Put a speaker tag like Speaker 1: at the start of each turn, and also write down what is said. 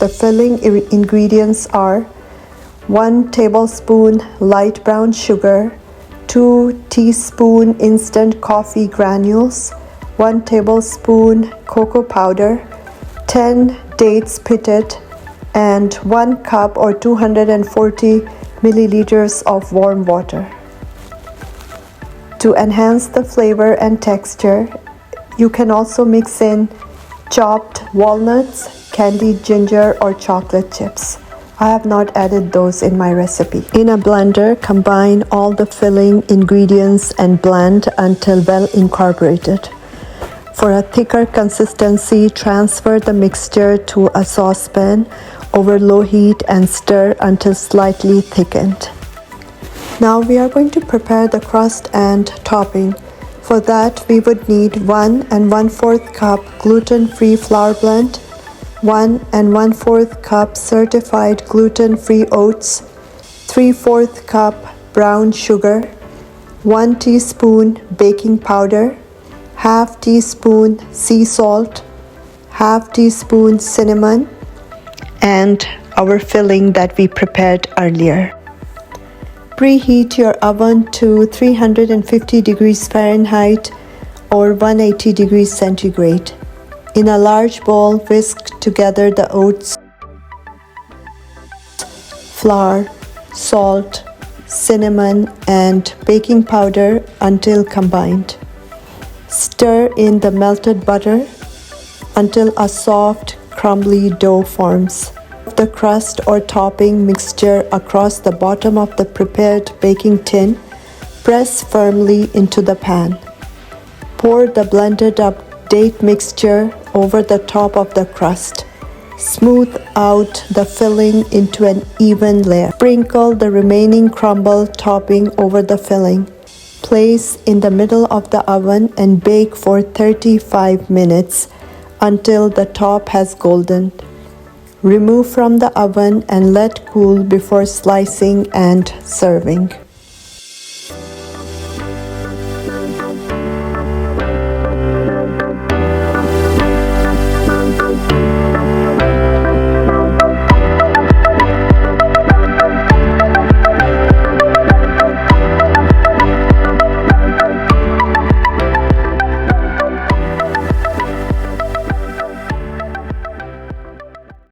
Speaker 1: The filling ingredients are 1 tablespoon light brown sugar, 2 teaspoon instant coffee granules, 1 tablespoon cocoa powder, 10 dates pitted, and 1 cup or 240 milliliters of warm water. To enhance the flavor and texture, you can also mix in chopped walnuts, candied ginger, or chocolate chips. I have not added those in my recipe. In a blender, combine all the filling ingredients and blend until well incorporated. For a thicker consistency, transfer the mixture to a saucepan over low heat and stir until slightly thickened. Now we are going to prepare the crust and topping. For that, we would need 1 1/4 cup gluten-free flour blend, 1 1/4 cup certified gluten-free oats, 3/4 cup brown sugar, 1 teaspoon baking powder, half teaspoon sea salt, half teaspoon cinnamon, and our filling that we prepared earlier. Preheat your oven to 350 degrees Fahrenheit or 180 degrees centigrade. In a large bowl, whisk together the oats, flour, salt, cinnamon, and baking powder until combined. Stir in the melted butter until a soft, crumbly dough forms. The crust or topping mixture across the bottom of the prepared baking tin. Press firmly into the pan. Pour the blended up date mixture over the top of the crust. Smooth out the filling into an even layer. Sprinkle the remaining crumble topping over the filling. Place in the middle of the oven and bake for 35 minutes until the top has goldened. Remove from the oven and let cool before slicing and serving.